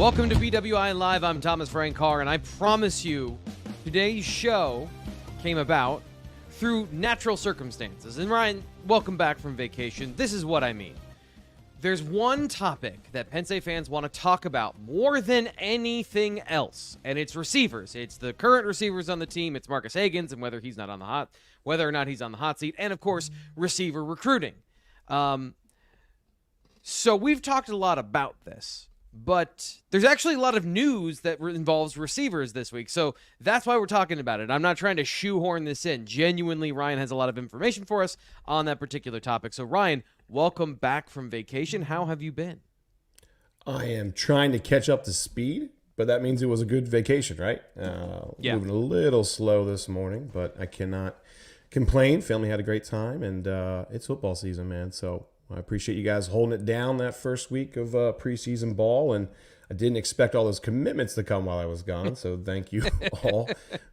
Welcome to BWI Live. I'm Thomas Frank Carr, and I promise you, today's show came about through natural circumstances. And Ryan, welcome back from vacation. This is what I mean. There's one topic that Penn State fans want to talk about more than anything else, and it's receivers. It's the current receivers on the team. It's Marcus Hagans and whether or not he's on the hot seat, and of course, receiver recruiting. So we've talked a lot about this, but there's actually a lot of news that involves receivers this week. So that's why we're talking about it. I'm not trying to shoehorn this in. Genuinely, Ryan has a lot of information for us on that particular topic. So Ryan, welcome back from vacation. How have you been? I am trying to catch up to speed, but that means it was a good vacation, right? Moving a little slow this morning, but I cannot complain. Family had a great time, and it's football season, man. So I appreciate you guys holding it down that first week of preseason ball, and I didn't expect all those commitments to come while I was gone, so thank you all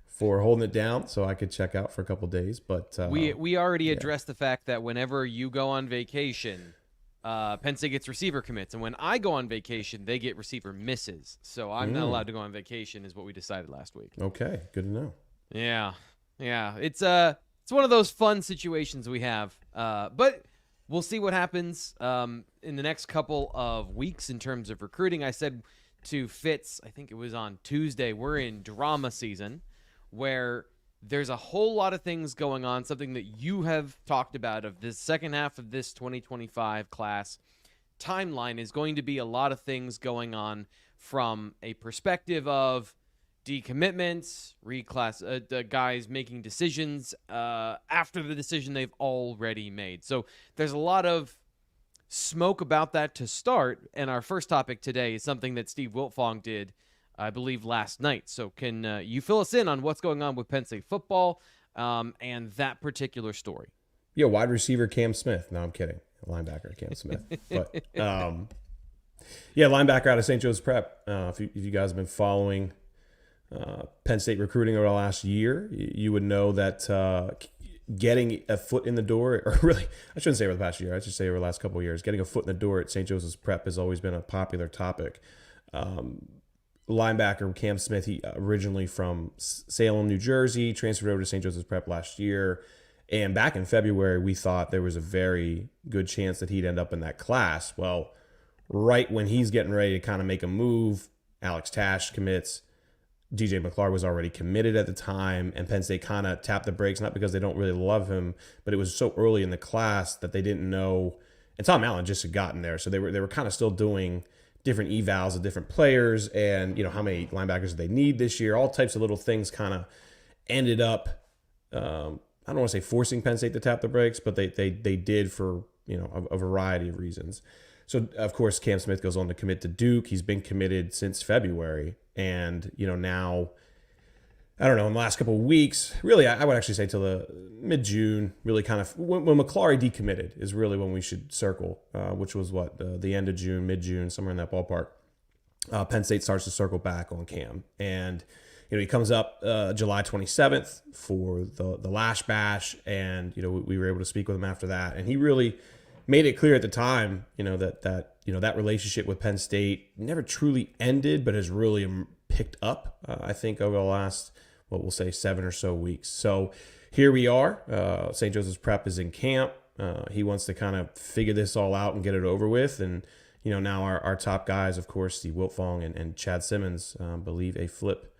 for holding it down so I could check out for a couple of days. But we already addressed the fact that whenever you go on vacation, Penn State gets receiver commits, and when I go on vacation, they get receiver misses. So I'm not allowed to go on vacation, is what we decided last week. Okay, good to know. Yeah. It's one of those fun situations we have, but we'll see what happens in the next couple of weeks in terms of recruiting. I said to Fitz, I think it was on Tuesday, we're in drama season where there's a whole lot of things going on, something that you have talked about of this second half of this 2025 class timeline is going to be a lot of things going on from a perspective of decommitments, guys making decisions after the decision they've already made. So there's a lot of smoke about that to start. And our first topic today is something that Steve Wiltfong did, I believe, last night. So can you fill us in on what's going on with Penn State football and that particular story? Yeah, wide receiver Cam Smith. No, I'm kidding. Linebacker Cam Smith. But linebacker out of St. Joe's Prep. If you guys have been following Penn State recruiting over the last year, you would know that getting a foot in the door, or really, I shouldn't say over the past year, I should say over the last couple of years, getting a foot in the door at St. Joseph's Prep has always been a popular topic. Linebacker Cam Smith, he originally from Salem, New Jersey, transferred over to St. Joseph's Prep last year. And back in February, we thought there was a very good chance that he'd end up in that class. Well, right when he's getting ready to kind of make a move, Alex Tash commits. DJ McClard was already committed at the time, and Penn State kind of tapped the brakes, not because they don't really love him, but it was so early in the class that they didn't know. And Tom Allen just had gotten there, so they were kind of still doing different evals of different players, and how many linebackers do they need this year. All types of little things kind of ended up. I don't want to say forcing Penn State to tap the brakes, but they did for a variety of reasons. So, of course, Cam Smith goes on to commit to Duke. He's been committed since February. And, now, I don't know, in the last couple of weeks, really, I would actually say till the mid-June, really kind of, when McClary decommitted is really when we should circle, which was the end of June, mid-June, somewhere in that ballpark. Penn State starts to circle back on Cam. And, he comes up July 27th for the Lash Bash, and, we were able to speak with him after that. And he really made it clear at the time, that relationship with Penn State never truly ended, but has really picked up, I think, over the last, what we'll say, 7 or so weeks. So here we are. St. Joseph's Prep is in camp. He wants to kind of figure this all out and get it over with. And, now our top guys, of course, Steve Wiltfong and Chad Simmons, believe a flip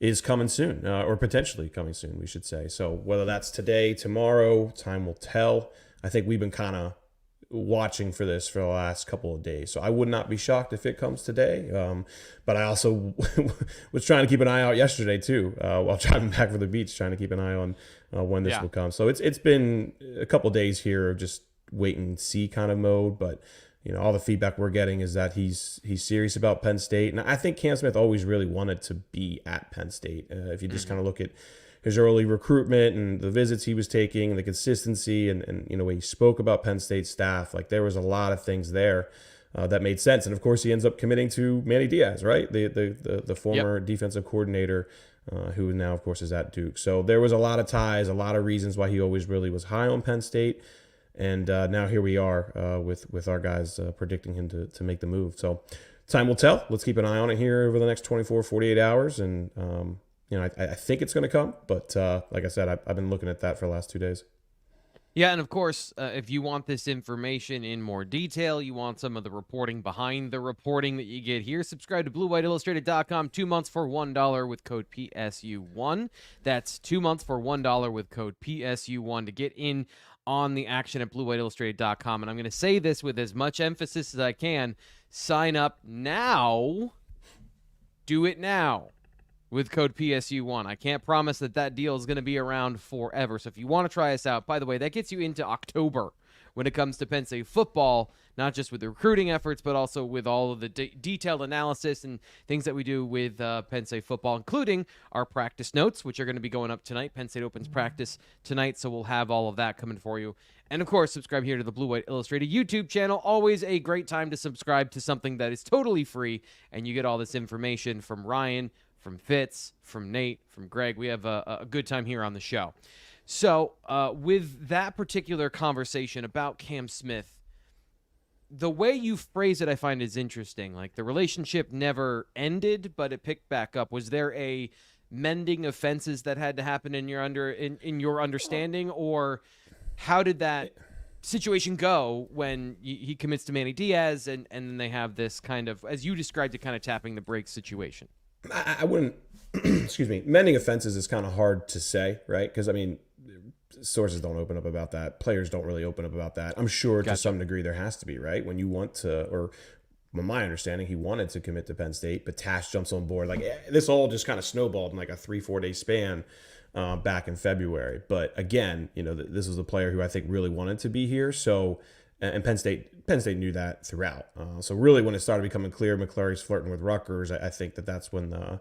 is coming soon, or potentially coming soon, we should say. So whether that's today, tomorrow, time will tell. I think we've been kind of watching for this for the last couple of days. So I would not be shocked if it comes today. But I also was trying to keep an eye out yesterday too, while driving back from the beach, trying to keep an eye on when this will come. So it's been a couple of days here of just wait and see kind of mode. But all the feedback we're getting is that he's serious about Penn State. And I think Cam Smith always really wanted to be at Penn State. If you just kind of look at his early recruitment and the visits he was taking and the consistency and way he spoke about Penn State staff, like there was a lot of things there that made sense. And of course, he ends up committing to Manny Diaz, right? The former defensive coordinator who now, of course, is at Duke. So there was a lot of ties, a lot of reasons why he always really was high on Penn State. And now here we are with our guys predicting him to make the move. So time will tell. Let's keep an eye on it here over the next 24, 48 hours. And, I think it's going to come. But like I said, I've been looking at that for the last 2 days. Yeah, and of course, if you want this information in more detail, you want some of the reporting behind the reporting that you get here, subscribe to BlueWhiteIllustrated.com. 2 months for $1 with code PSU1. That's 2 months for $1 with code PSU1 to get in on the action at BlueWhiteIllustrated.com. And I'm going to say this with as much emphasis as I can. Sign up now. Do it now with code PSU1. I can't promise that deal is going to be around forever. So if you want to try us out, by the way, that gets you into October when it comes to Penn State football, not just with the recruiting efforts, but also with all of the detailed analysis and things that we do with Penn State football, including our practice notes, which are going to be going up tonight. Penn State opens practice tonight, so we'll have all of that coming for you. And, of course, subscribe here to the Blue White Illustrated YouTube channel. Always a great time to subscribe to something that is totally free, and you get all this information from Ryan, from Fitz, from Nate, from Greg. We have a good time here on the show. So with that particular conversation about Cam Smith, the way you phrase it I find is interesting. Like the relationship never ended, but it picked back up. Was there a mending of fences that had to happen in your understanding, or how did that situation go when he commits to Manny Diaz and then they have this kind of, as you described it, kind of tapping the brakes situation? I wouldn't, excuse me, mending offenses is kind of hard to say, right? Because, sources don't open up about that. Players don't really open up about that. I'm sure to some degree there has to be, right? When you want to, or from my understanding, he wanted to commit to Penn State, but Tash jumps on board. Like this all just kind of snowballed in like a 3-4 day span back in February. But again, this was a player who I think really wanted to be here. So, and Penn State knew that throughout. So really, when it started becoming clear McClurry's flirting with Rutgers, I think that's when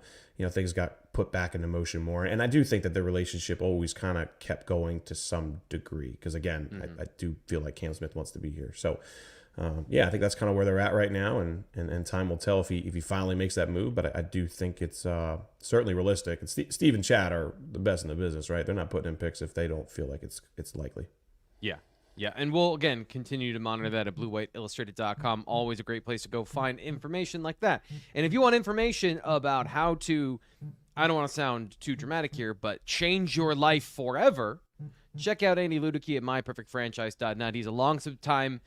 things got put back into motion more. And I do think that the relationship always kind of kept going to some degree because again, I do feel like Cam Smith wants to be here. So I think that's kind of where they're at right now, and time will tell if he finally makes that move. But I do think it's certainly realistic. And Steve and Chad are the best in the business, right? They're not putting in picks if they don't feel like it's likely. Yeah. Yeah, and we'll, again, continue to monitor that at BlueWhiteIllustrated.com. Always a great place to go find information like that. And if you want information about how to, I don't want to sound too dramatic here, but change your life forever, check out Andy Ludicky at MyPerfectFranchise.net. He's a long-time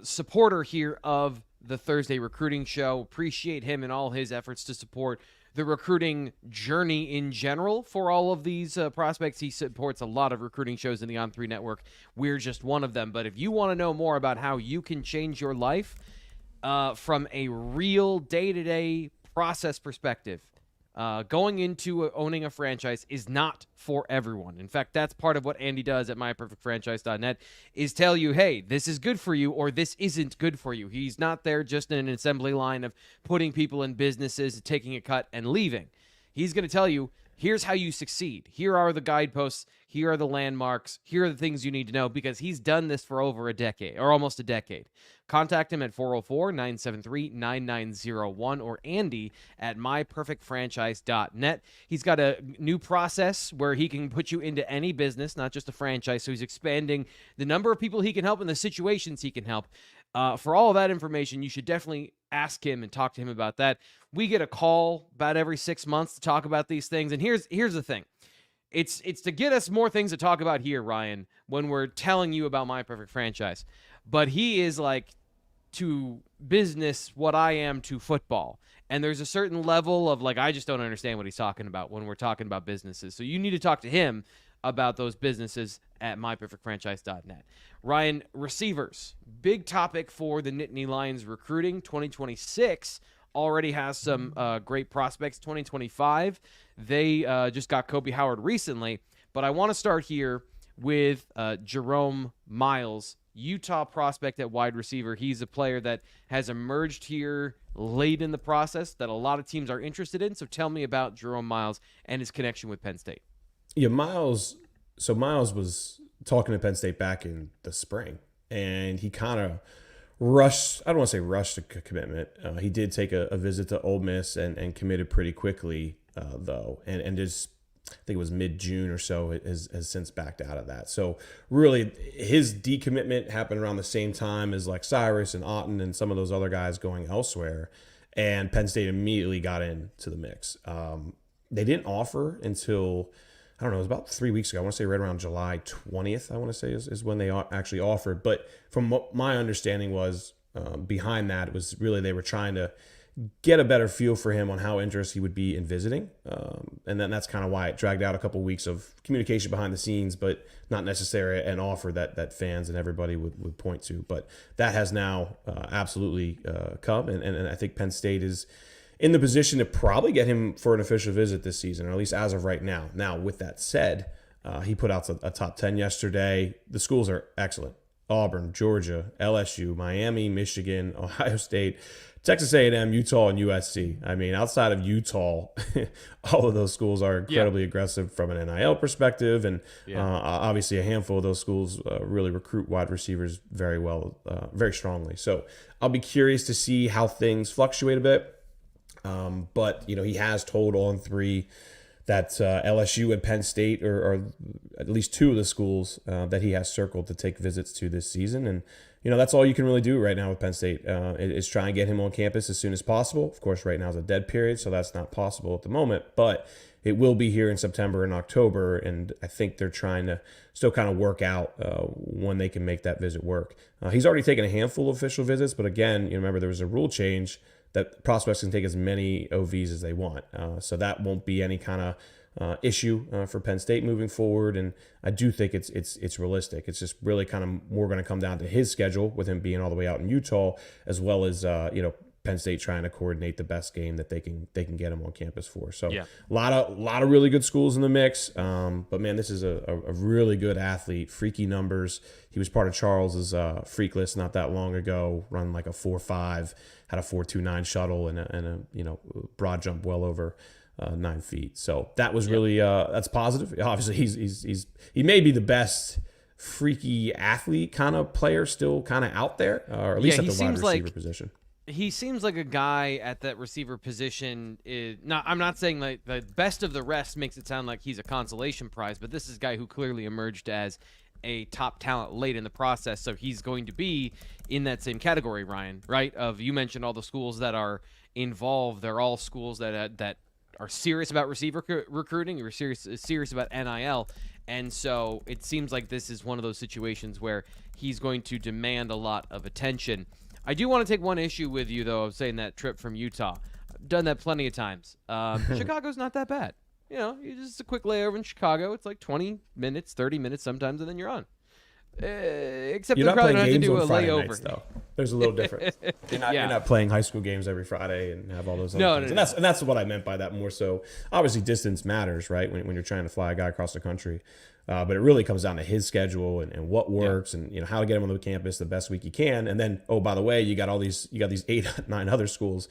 supporter here of the Thursday Recruiting Show. Appreciate him and all his efforts to support the recruiting journey in general for all of these prospects. He supports a lot of recruiting shows in the On3 network. We're just one of them. But if you want to know more about how you can change your life from a real day-to-day process perspective, going into owning a franchise is not for everyone. In fact, that's part of what Andy does at MyPerfectFranchise.net is tell you, hey, this is good for you or this isn't good for you. He's not there just in an assembly line of putting people in businesses, taking a cut, and leaving. He's going to tell you, here's how you succeed. Here are the guideposts. Here are the landmarks. Here are the things you need to know because he's done this for over a decade or almost a decade. Contact him at 404-973-9901 or Andy at myperfectfranchise.net. He's got a new process where he can put you into any business, not just a franchise. So he's expanding the number of people he can help and the situations he can help. For all of that information, you should definitely ask him and talk to him about that. We get a call about every 6 months to talk about these things. And here's the thing. It's to get us more things to talk about here, Ryan, when we're telling you about My Perfect Franchise. But he is like to business what I am to football. And there's a certain level of like, I just don't understand what he's talking about when we're talking about businesses. So you need to talk to him about those businesses at myperfectfranchise.net. Ryan, receivers, big topic for the Nittany Lions recruiting. 2026 already has some great prospects. 2025, they just got Koby Howard recently. But I want to start here with Jerome Myles, Utah prospect at wide receiver. He's a player that has emerged here late in the process that a lot of teams are interested in. So tell me about Jerome Myles and his connection with Penn State. Yeah, Myles was talking to Penn State back in the spring, and he kind of rushed. I don't want to say rushed a commitment. He did take a visit to Ole Miss and committed pretty quickly, though, and just I think it was mid-June or so, has since backed out of that. So really, his decommitment happened around the same time as like Cyrus and Otten and some of those other guys going elsewhere, and Penn State immediately got into the mix. They didn't offer until, I don't know, it was about 3 weeks ago. I want to say right around July 20th, I want to say is when they actually offered. But from what my understanding was, behind that was really they were trying to get a better feel for him on how interested he would be in visiting. And then that's kind of why it dragged out a couple weeks of communication behind the scenes, but not necessarily an offer that fans and everybody would point to. But that has now absolutely come. And I think Penn State is in the position to probably get him for an official visit this season, or at least as of right now. Now, with that said, he put out a top 10 yesterday. The schools are excellent. Auburn, Georgia, LSU, Miami, Michigan, Ohio State, Texas A&M, Utah, and USC. I mean, outside of Utah, all of those schools are incredibly aggressive from an NIL perspective. And obviously a handful of those schools really recruit wide receivers very well, very strongly. So I'll be curious to see how things fluctuate a bit. But, he has told On 3 that LSU and Penn State are at least two of the schools that he has circled to take visits to this season. And, that's all you can really do right now with Penn State is try and get him on campus as soon as possible. Of course, right now is a dead period, so that's not possible at the moment. But it will be here in September and October, and I think they're trying to still kind of work out when they can make that visit work. He's already taken a handful of official visits, but again, remember there was a rule change that prospects can take as many OVs as they want. So that won't be any kind of issue for Penn State moving forward. And I do think it's realistic. It's just really kind of more going to come down to his schedule with him being all the way out in Utah, as well as, Penn State trying to coordinate the best game that they can get him on campus for. So a lot of really good schools in the mix. But man, this is a really good athlete, freaky numbers. He was part of Charles's freak list not that long ago, run like a 4.5, had a 4.29 shuttle and a broad jump well over 9 feet. So that was really that's positive. Obviously he may be the best freaky athlete kind of player still kind of out there, or at least at the wide receiver position. He seems like a guy at that receiver position. I'm not saying like the best of the rest makes it sound like he's a consolation prize, but this is a guy who clearly emerged as a top talent late in the process. So he's going to be in that same category, Ryan, right? You mentioned all the schools that are involved. They're all schools that are serious about receiver recruiting, or serious about NIL. And so it seems like this is one of those situations where he's going to demand a lot of attention. I do want to take one issue with you, though, of saying that trip from Utah. I've done that plenty of times. Chicago's not that bad. Just a quick layover in Chicago. It's like 20 minutes, 30 minutes sometimes, and then you're on. Except you're you probably not don't have to playing games do a on Friday layover. nights, though. There's a little difference. You're not playing high school games every Friday and have all those other things. And that's what I meant by that more so. Obviously, distance matters, right, when you're trying to fly a guy across the country. But it really comes down to his schedule and what works and how to get him on the campus the best week you can. And then, oh, by the way, you got these 8, 9 other schools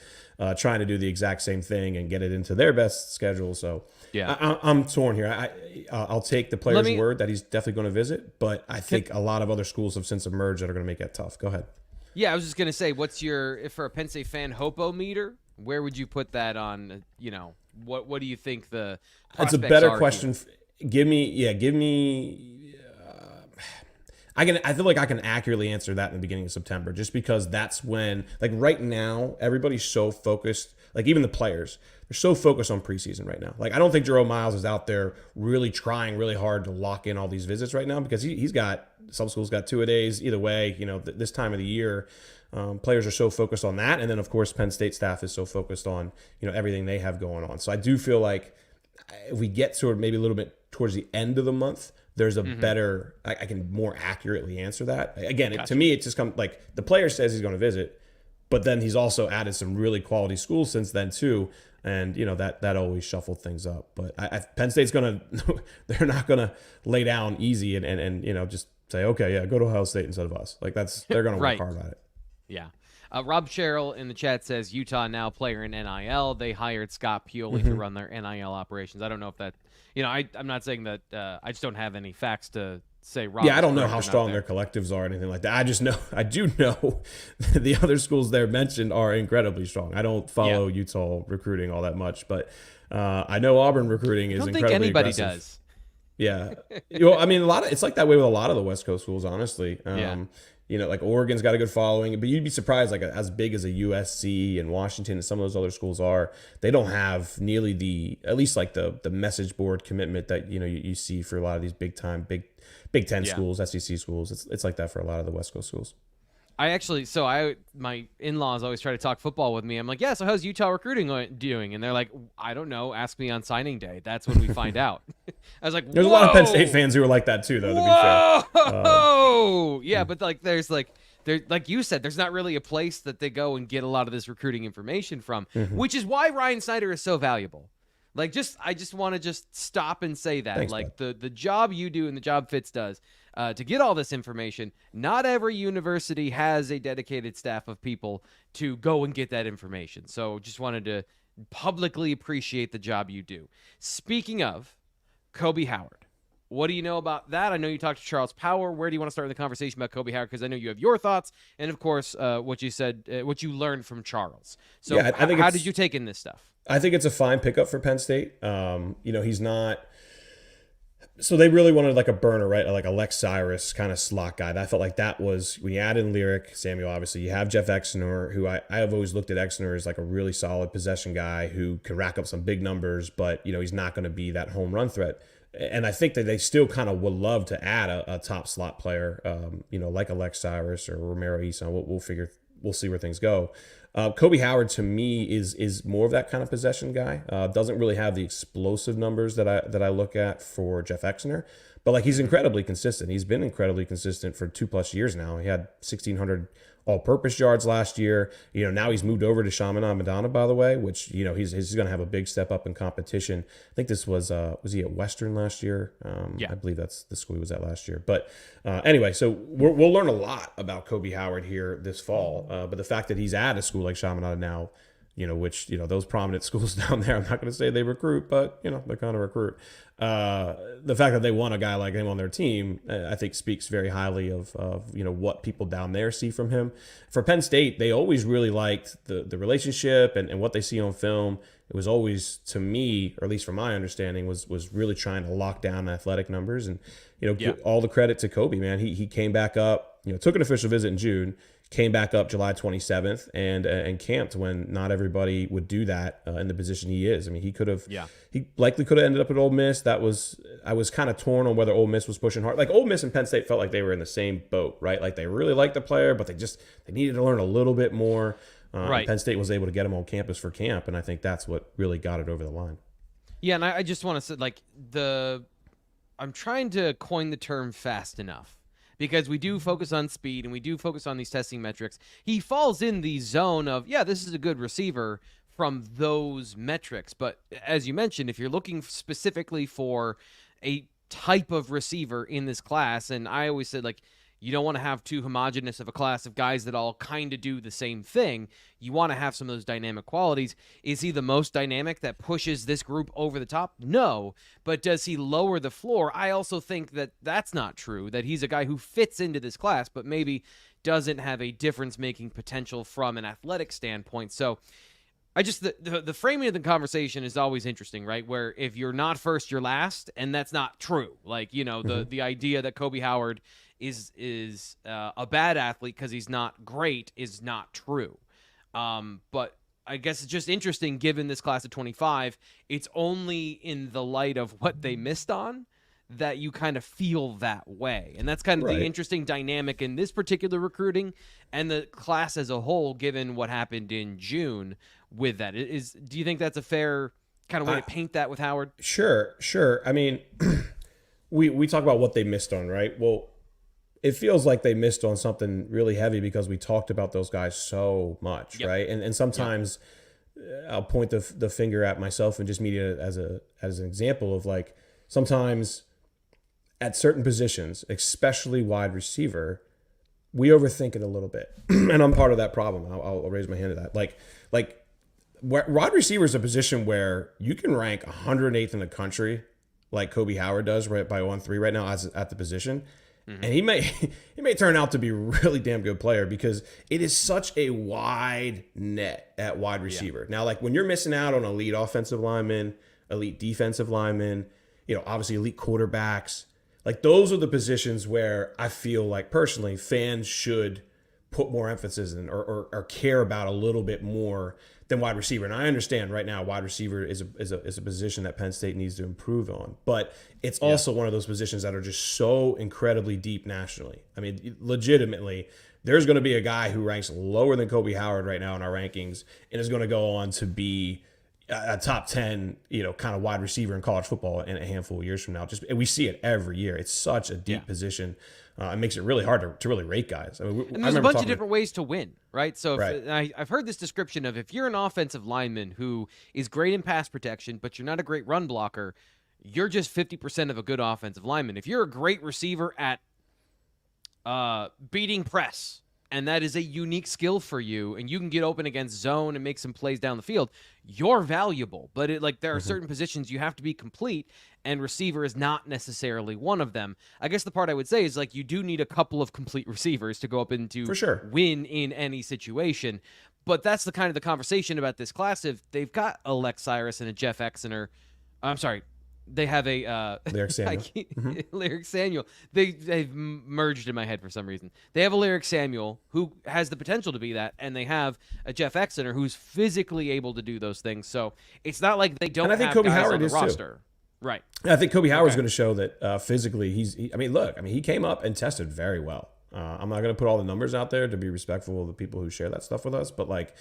trying to do the exact same thing and get it into their best schedule. So I'm torn here. I'll take the player's word that he's definitely going to visit, but I think a lot of other schools have since emerged that are going to make that tough. Go ahead. Yeah, I was just going to say, what's if for a Penn State fan, Hopo meter, where would you put that on, what do you think the prospects are? That's a better question. Give me. I feel like I can accurately answer that in the beginning of September, just because that's when, like right now, everybody's so focused. Like even the players, they're so focused on preseason right now. Like I don't think Jerome Myles is out there really trying really hard to lock in all these visits right now, because he's got some schools got 2-a-days. Either way, this time of the year, players are so focused on that, and then of course Penn State staff is so focused on everything they have going on. So I do feel like if we get sort of maybe a little bit towards the end of the month, there's a better, I can more accurately answer that. Again, to me, it just comes like the player says he's going to visit, but then he's also added some really quality schools since then too. And, that always shuffled things up. But Penn State's they're not going to lay down easy and just say, okay, yeah, go to Ohio State instead of us. Like they're going to work hard at it. Yeah. Rob Sherrill in the chat says Utah now player in NIL. They hired Scott Pioli to run their NIL operations. I don't know if that, I'm not saying that I just don't have any facts to say Rob. Yeah, I don't know how strong their collectives are or anything like that. I do know the other schools there mentioned are incredibly strong. I don't follow Utah recruiting all that much, but I know Auburn recruiting is I don't think incredibly anybody aggressive. does. Yeah. I mean, it's like that way with a lot of the West Coast schools, honestly. Yeah. Like Oregon's got a good following, but you'd be surprised, like as big as a USC and Washington and some of those other schools are, they don't have nearly at least like the message board commitment that, you see for a lot of these big Big Ten schools, SEC schools. It's like that for a lot of the West Coast schools. My in-laws always try to talk football with me. I'm like, yeah, so how's Utah recruiting doing? And they're like, I don't know. Ask me on signing day. That's when we find out. I was like, there's a lot of Penn State fans who are like that too, though, to be fair. Yeah, but like you said, there's not really a place that they go and get a lot of this recruiting information from, which is why Ryan Snyder is so valuable. Like, I just want to stop and say that. Thanks, like, the job you do and the job Fitz does, to get all this information, not every university has a dedicated staff of people to go and get that information. So just wanted to publicly appreciate the job you do. Speaking of Koby Howard, what do you know about that? I know you talked to Charles Power. Where do you want to start the conversation about Koby Howard? Because I know you have your thoughts, and of course, what you said, what you learned from Charles. So yeah, how did you take in this stuff? I think it's a fine pickup for Penn State. He's not. So they really wanted like a burner, right? Like a Lex Cyrus kind of slot guy. I felt like that was when you add in Lyric, Samuel, obviously you have Jeff Exner, who I have always looked at Exner as like a really solid possession guy who can rack up some big numbers, but he's not going to be that home run threat. And I think that they still kind of would love to add a top slot player, like a Lex Cyrus or Romero Eason. We'll see where things go. Koby Howard to me is more of that kind of possession guy. Doesn't really have the explosive numbers that I look at for Jeff Exner, but like he's incredibly consistent. He's been incredibly consistent for 2+ years now. He had 1,600 all-purpose yards last year. Now he's moved over to Chaminade Madonna, by the way, which he's going to have a big step up in competition. I think this was he at Western last year? Yeah, I believe that's the school he was at last year. But anyway, so we'll learn a lot about Koby Howard here this fall. But the fact that he's at a school like Chaminade now, which those prominent schools down there, I'm not going to say they recruit, but they kind of recruit. The fact that they want a guy like him on their team, I think speaks very highly of what people down there see from him. For Penn State, they always really liked the relationship and what they see on film. It was always, to me, or at least from my understanding, was really trying to lock down athletic numbers. And give all the credit to Koby, man. He came back up, took an official visit in June, came back up July 27th and camped when not everybody would do that in the position he is. I mean, he likely could have ended up at Ole Miss. I was kind of torn on whether Ole Miss was pushing hard. Like Ole Miss and Penn State felt like they were in the same boat, right? Like they really liked the player, but they needed to learn a little bit more. Right. Penn State was able to get him on campus for camp, and I think that's what really got it over the line. Yeah, and I just want to say, I'm trying to coin the term fast enough, because we do focus on speed and we do focus on these testing metrics. He falls in the zone of, this is a good receiver from those metrics. But as you mentioned, if you're looking specifically for a type of receiver in this class, and I always said, you don't want to have too homogenous of a class of guys that all kind of do the same thing. You want to have some of those dynamic qualities. Is he the most dynamic that pushes this group over the top? No. But does he lower the floor? I also think that that's not true, that he's a guy who fits into this class, but maybe doesn't have a difference-making potential from an athletic standpoint. So the framing of the conversation is always interesting, right? Where if you're not first, you're last, and that's not true. The idea that Koby Howard is a bad athlete because he's not great is not true. But I guess it's just interesting, given this class of 25, it's only in the light of what they missed on that you kind of feel that way. And that's kind of the interesting dynamic in this particular recruiting and the class as a whole, given what happened in June with that. Do you think that's a fair kind of way to paint that with Howard? Sure. I mean, we talk about what they missed on, right? Well, it feels like they missed on something really heavy because we talked about those guys so much, right? And sometimes I'll point the finger at myself and just media as an example of sometimes at certain positions, especially wide receiver, we overthink it a little bit, and I'm part of that problem. I'll raise my hand to that. Wide receiver is a position where you can rank 108th in the country, like Koby Howard does, right by 1-3 right now at the position. And he may he may turn out to be a really damn good player because it is such a wide net at wide receiver. Now, like when you're missing out on elite offensive linemen, elite defensive linemen, obviously elite quarterbacks, like those are the positions where I feel like personally fans should put more emphasis in or care about a little bit more than wide receiver. And I understand right now wide receiver is a position that Penn State needs to improve on. But it's also one of those positions that are just so incredibly deep nationally. I mean, legitimately, there's going to be a guy who ranks lower than Koby Howard right now in our rankings and is going to go on to be a top 10, kind of wide receiver in college football in a handful of years from now. And we see it every year. It's such a deep position. It makes it really hard to really rate guys. I mean, and there's a bunch of different ways to win, right? So I've heard this description of if you're an offensive lineman who is great in pass protection, but you're not a great run blocker, you're just 50% of a good offensive lineman. If you're a great receiver at beating press, and that is a unique skill for you, and you can get open against zone and make some plays down the field, you're valuable. But there are certain positions you have to be complete, and receiver is not necessarily one of them. I guess the part I would say is you do need a couple of complete receivers to go up into win in any situation. But that's the kind of the conversation about this class. If they've got a Lex Cyrus and a Jeff Exeter, I'm sorry, they have a Lyric Samuel. Lyric Samuel. They've merged in my head for some reason. They have a Lyric Samuel who has the potential to be that, and they have a Jeff Exeter who's physically able to do those things. So it's not like they don't have Koby guys Howard on the roster. Too. Right. I think Koby Howard's going to show that physically he came up and tested very well. I'm not going to put all the numbers out there to be respectful of the people who share that stuff with us, but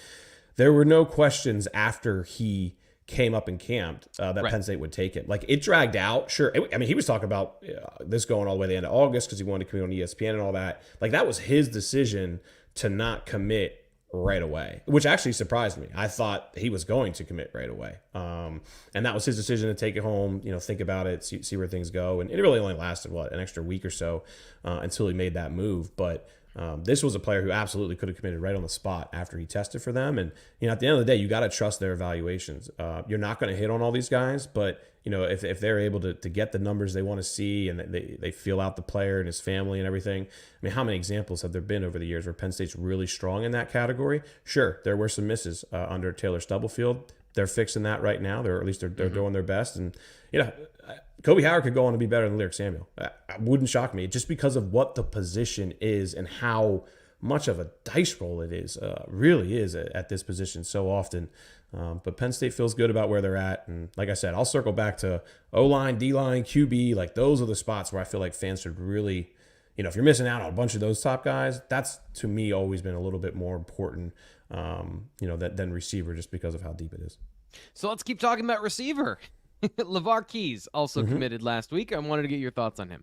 there were no questions after he came up and camped that Penn State would take him. It dragged out. Sure. He was talking about this going all the way to the end of August because he wanted to commit on ESPN and all that. That was his decision to not commit right away, which actually surprised me. I thought he was going to commit right away. And that was his decision to take it home, think about it, see where things go. And it really only lasted, an extra week or so until he made that move. But this was a player who absolutely could have committed right on the spot after he tested for them. And, at the end of the day, you got to trust their evaluations. You're not going to hit on all these guys, but, if they're able to get the numbers they want to see and they feel out the player and his family and everything. How many examples have there been over the years where Penn State's really strong in that category? Sure, there were some misses under Taylor Stubblefield. They're fixing that right now. They're doing their best. And, Koby Howard could go on to be better than Lyric Samuel. It wouldn't shock me just because of what the position is and how much of a dice roll it is, really is at this position so often. But Penn State feels good about where they're at. And like I said, I'll circle back to O-line, D-line, QB. Those are the spots where I feel like fans should really, if you're missing out on a bunch of those top guys, that's to me always been a little bit more important, than receiver just because of how deep it is. So let's keep talking about receiver. Lavar Keys also committed last week. I wanted to get your thoughts on him.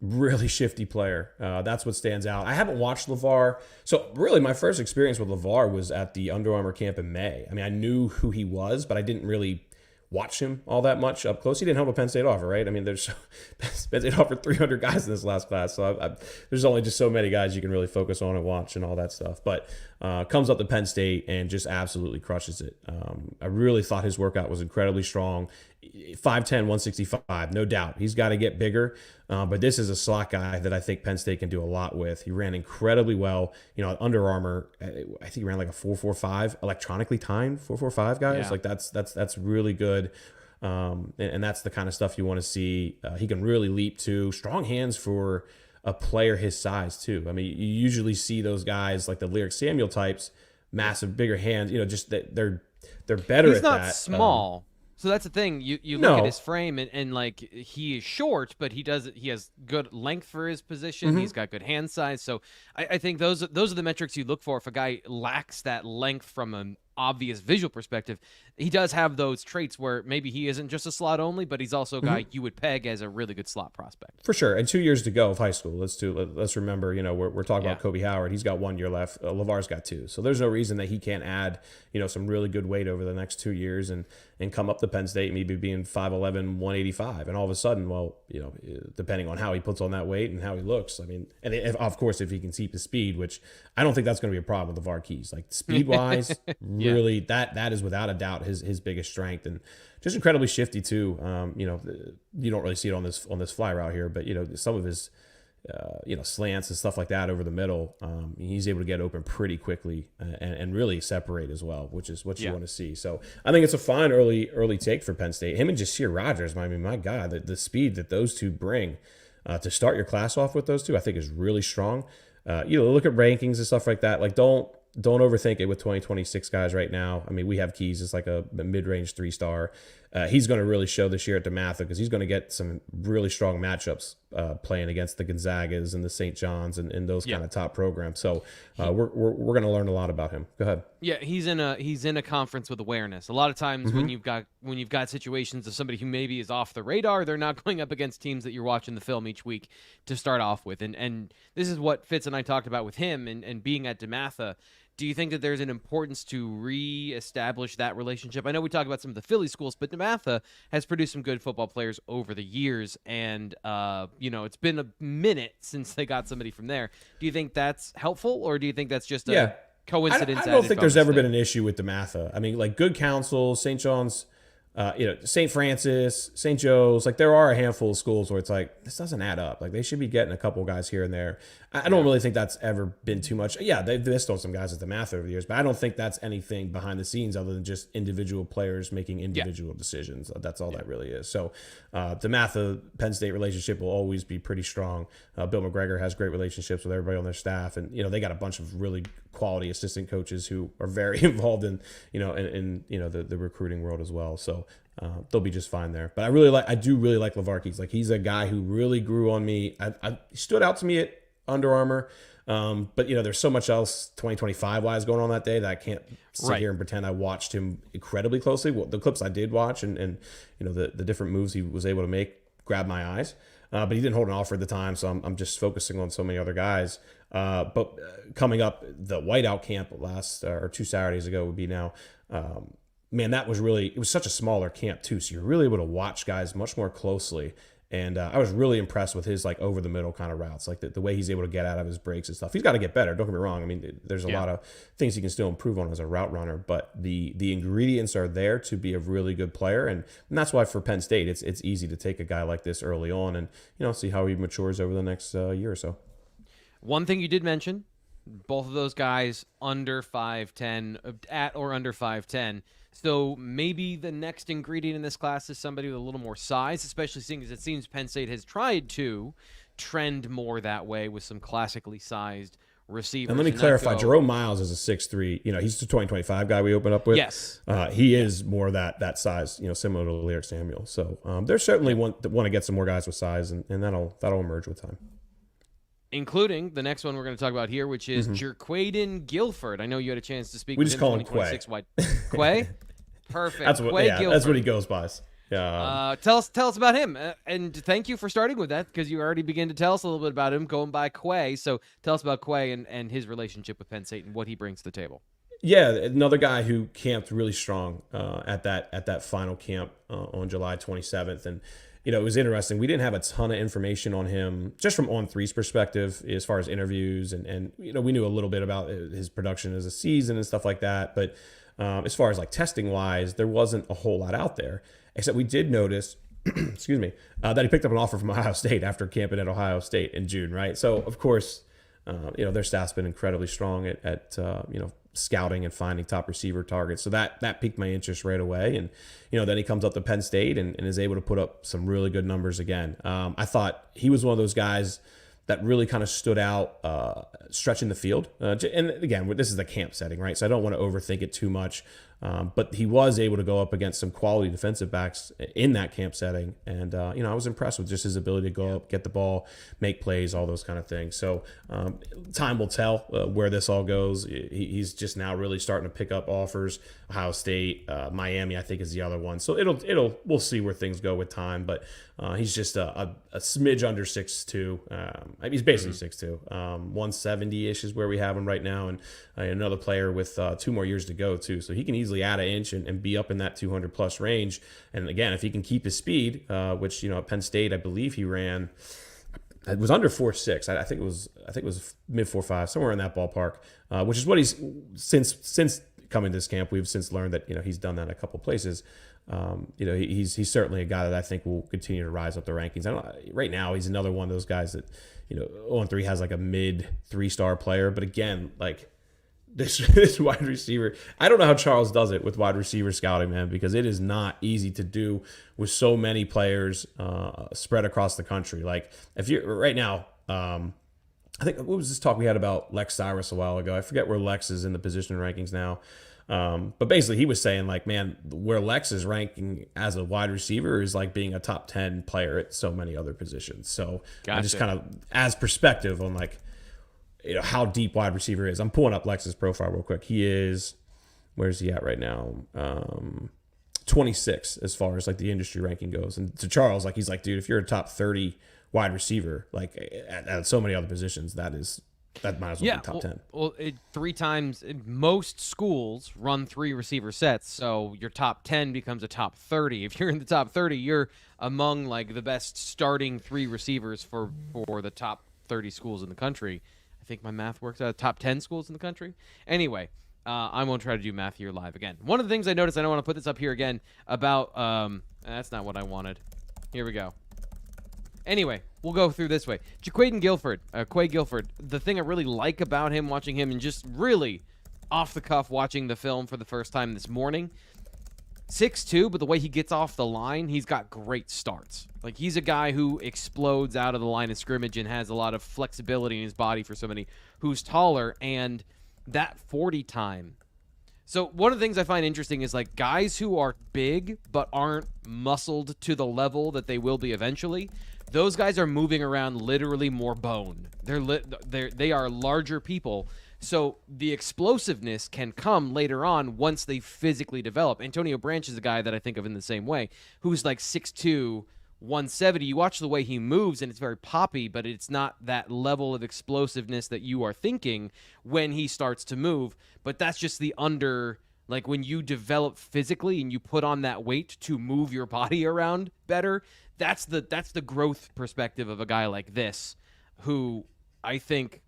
Really shifty player. That's what stands out. I haven't watched Lavar. So really my first experience with Lavar was at the Under Armour camp in May. I knew who he was, but I didn't really watch him all that much up close. He didn't help a Penn State offer, right? There's Penn State offered 300 guys in this last class. So there's only just so many guys you can really focus on and watch and all that stuff. But comes up to Penn State and just absolutely crushes it. I really thought his workout was incredibly strong. 5'10", 165, no doubt. He's got to get bigger, but this is a slot guy that I think Penn State can do a lot with. He ran incredibly well. Under Armour, I think he ran like a 4.45, electronically timed 4.45, guys. Yeah. That's really good, and that's the kind of stuff you want to see. He can really leap too. Strong hands for a player his size too. You usually see those guys like the Lyric Samuel types, massive, bigger hands. Just that they're better at that. He's not small. So that's the thing. You look at his frame and he is short, but he has good length for his position. He's got good hand size. So I think those are the metrics you look for if a guy lacks that length from an obvious visual perspective. He does have those traits where maybe he isn't just a slot only, but he's also a guy you would peg as a really good slot prospect. For sure. And 2 years to go of high school. Let's remember, we're talking about Koby Howard. He's got 1 year left. Lavar's got 2. So there's no reason that he can't add, some really good weight over the next 2 years and come up to Penn State, maybe being 5'11", 185. And all of a sudden, depending on how he puts on that weight and how he looks, and of course, if he can keep his speed, which I don't think that's going to be a problem with Lavar Keys. Speed-wise, really, that is without a doubt his biggest strength, and just incredibly shifty too. You don't really see it on this fly route here, but some of his slants and stuff like that over the middle, he's able to get open pretty quickly and really separate as well, which is what you want to see. So I think it's a fine early take for Penn State. Him and Jasir Rogers, I mean, my God, the speed that those two bring to start your class off with those two, I think is really strong. Look at rankings and stuff like that. Like, don't overthink it with 2026 guys right now. I mean, we have Keys as like a mid-range 3-star. He's going to really show this year at DeMatha because he's going to get some really strong matchups playing against the Gonzagas and the St. John's and those kind of top programs. So we're going to learn a lot about him. Go ahead. Yeah, he's in a conference with awareness. A lot of times when you've got situations of somebody who maybe is off the radar, they're not going up against teams that you're watching the film each week to start off with. And this is what Fitz and I talked about with him and being at DeMatha. Do you think that there's an importance to reestablish that relationship? I know we talk about some of the Philly schools, but DeMatha has produced some good football players over the years, and it's been a minute since they got somebody from there. Do you think that's helpful, or do you think that's just a coincidence? I don't think there's ever been an issue with DeMatha. I mean, like Good Counsel, St. John's, St. Francis, St. Joe's, like there are a handful of schools where it's like, this doesn't add up. Like they should be getting a couple guys here and there. I don't really think that's ever been too much. Yeah, they've missed on some guys at DeMatha over the years, but I don't think that's anything behind the scenes other than just individual players making individual decisions. That's all that really is. So DeMatha Penn State relationship will always be pretty strong. Bill McGregor has great relationships with everybody on their staff, and they got a bunch of really quality assistant coaches who are very involved in the recruiting world as well. So they'll be just fine there. But I do really like Lavar Keys. Like he's a guy who really grew on me. He stood out to me at Under Armour. But there's so much else 2025 wise going on that day that I can't sit here and pretend I watched him incredibly closely. Well, the clips I did watch and the different moves he was able to make grabbed my eyes. But he didn't hold an offer at the time, so I'm just focusing on so many other guys. But coming up, the whiteout camp last or 2 Saturdays ago would be now. Man, it was such a smaller camp too, so you're really able to watch guys much more closely. And I was really impressed with his like over the middle kind of routes, like the way he's able to get out of his breaks and stuff. He's got to get better. Don't get me wrong. I mean, there's a lot of things he can still improve on as a route runner, but the ingredients are there to be a really good player, and that's why for Penn State, it's easy to take a guy like this early on and see how he matures over the next year or so. One thing you did mention, both of those guys under 5'10", at or under 5'10". So maybe the next ingredient in this class is somebody with a little more size, especially seeing as it seems Penn State has tried to trend more that way with some classically sized receivers. And let me clarify, Jerome Myles is a 6'3". He's the 2025 guy we opened up with. Yes. He is more that size, similar to Lyric Samuel. So there's certainly want to get some more guys with size, and that'll emerge with time. Including the next one we're going to talk about here, which is Quay Guilford. I know you had a chance to speak we with just him. Call him Quay. Quay? Perfect. That's what he goes by. Yeah. Tell us about him, and thank you for starting with that because you already began to tell us a little bit about him going by Quay. So tell us about Quay and his relationship with Penn State and what he brings to the table. Yeah, another guy who camped really strong at that final camp on July 27th, and it was interesting. We didn't have a ton of information on him just from On3's perspective as far as interviews, and we knew a little bit about his production as a season and stuff like that, but as far as like testing wise, there wasn't a whole lot out there, except we did notice excuse me, that he picked up an offer from Ohio State after camping at Ohio State in June, right? So of course, their staff's been incredibly strong at scouting and finding top receiver targets. So that piqued my interest right away. And, then he comes up to Penn State and is able to put up some really good numbers again. I thought he was one of those guys that really kind of stood out stretching the field. And again, this is the camp setting, right? So I don't want to overthink it too much. But he was able to go up against some quality defensive backs in that camp setting. And, I was impressed with just his ability to go up, get the ball, make plays, all those kind of things. So time will tell where this all goes. He's just now really starting to pick up offers. Ohio State, Miami, I think is the other one. So we'll see where things go with time. But he's just a smidge under 6'2". He's basically 6'2". 170-ish is where we have him right now. And another player with 2 more years to go, too. So he can easily add an inch and be up in that 200-plus range. And, again, if he can keep his speed, which, at Penn State, I believe he ran – it was under 4.6. I think it was mid 4.5, somewhere in that ballpark, which is what he's – since coming to this camp, we've since learned that, he's done that a couple places. He's certainly a guy that I think will continue to rise up the rankings. Right now he's another one of those guys that 0-3 has like a mid 3-star player, but again, like this wide receiver, I don't know how Charles does it with wide receiver scouting, man, because it is not easy to do with so many players spread across the country. Like if you're right now, I think, what was this talk we had about Lex Cyrus a while ago? I forget where Lex is in the position rankings now. But basically he was saying like, man, where Lex is ranking as a wide receiver is like being a top 10 player at so many other positions. So Gotcha. I just kind of, as perspective on like, how deep wide receiver is. I'm pulling up Lex's profile real quick. He is, where's he at right now? 26 as far as like the industry ranking goes. And to Charles, like he's like, dude, if you're a top 30 wide receiver, like at so many other positions, that might as well be top 10. Well, 3 times, most schools run 3 receiver sets, so your top 10 becomes a top 30. If you're in the top 30, you're among like the best starting 3 receivers for the top 30 schools in the country. I think my math works out. Top 10 schools in the country. Anyway, I won't try to do math here live again. One of the things I noticed, I don't want to put this up here again, about, that's not what I wanted. Here we go. Anyway, we'll go through this way. Quay Guilford. The thing I really like about him, watching him, and just really off the cuff watching the film for the first time this morning, 6'2", but the way he gets off the line, he's got great starts. Like, he's a guy who explodes out of the line of scrimmage and has a lot of flexibility in his body for somebody who's taller, and that 40 time. So one of the things I find interesting is like guys who are big but aren't muscled to the level that they will be eventually. Those guys are moving around literally more bone. They are larger people. So the explosiveness can come later on once they physically develop. Antonio Branch is a guy that I think of in the same way, who's like 6'2", 170. You watch the way he moves, and it's very poppy, but it's not that level of explosiveness that you are thinking when he starts to move. But that's just the like when you develop physically and you put on that weight to move your body around better, that's the growth perspective of a guy like this, who I think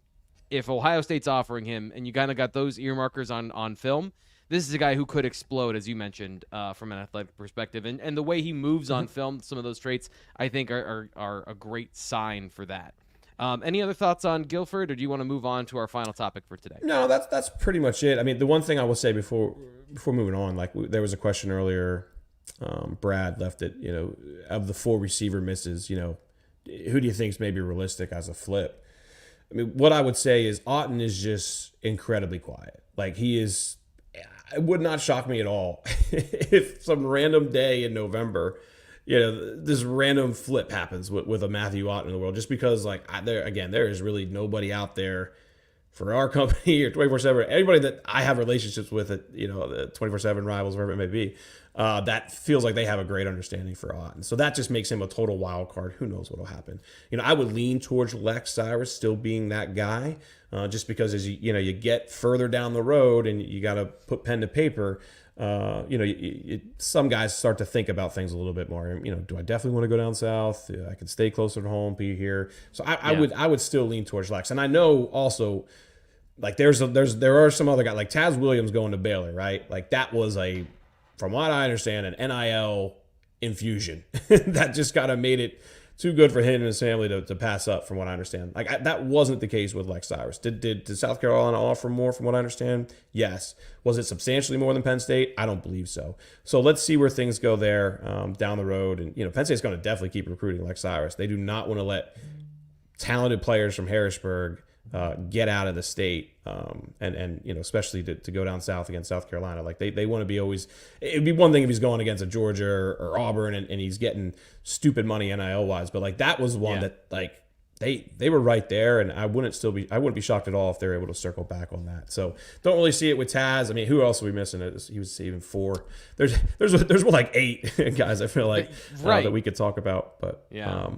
if Ohio State's offering him and you kind of got those earmarkers on film, this is a guy who could explode, as you mentioned, from an athletic perspective. And the way he moves on film, some of those traits, I think, are a great sign for that. Any other thoughts on Guilford, or do you want to move on to our final topic for today? No, that's pretty much it. I mean, the one thing I will say before moving on, like there was a question earlier, Brad left it, of the 4 receiver misses, who do you think is maybe realistic as a flip? I mean, what I would say is Otten is just incredibly quiet. Like he is, it would not shock me at all if some random day in November, this random flip happens with a Matthew Otten in the world, just because like there is really nobody out there for our company or 24/7, anybody that I have relationships with at, the 24/7 rivals, wherever it may be, that feels like they have a great understanding for Otten. So that just makes him a total wild card. Who knows what will happen? I would lean towards Lex Cyrus still being that guy, just because as you get further down the road and you got to put pen to paper, some guys start to think about things a little bit more. Do I definitely want to go down south? I can stay closer to home, be here. So I would still lean towards Lex. And I know also, like there are some other guys like Taz Williams going to Baylor, right? Like that was from what I understand, an NIL infusion that just kind of made it too good for him and his family to pass up, from what I understand. Like that wasn't the case with Lex Cyrus. Did South Carolina offer more, from what I understand? Yes. Was it substantially more than Penn State? I don't believe so. So let's see where things go there down the road. And Penn State's going to definitely keep recruiting Lex Cyrus. They do not want to let talented players from Harrisburg get out of the state, and especially to go down south against South Carolina. Like they want to be always. It'd be one thing if he's going against a Georgia or Auburn and he's getting stupid money NIL wise, but like that was one that like they were right there, and I wouldn't be shocked at all if they're able to circle back on that. So don't really see it with Taz. I mean, who else are we missing? He was even 4. There's more like 8 guys I feel like that we could talk about, but yeah.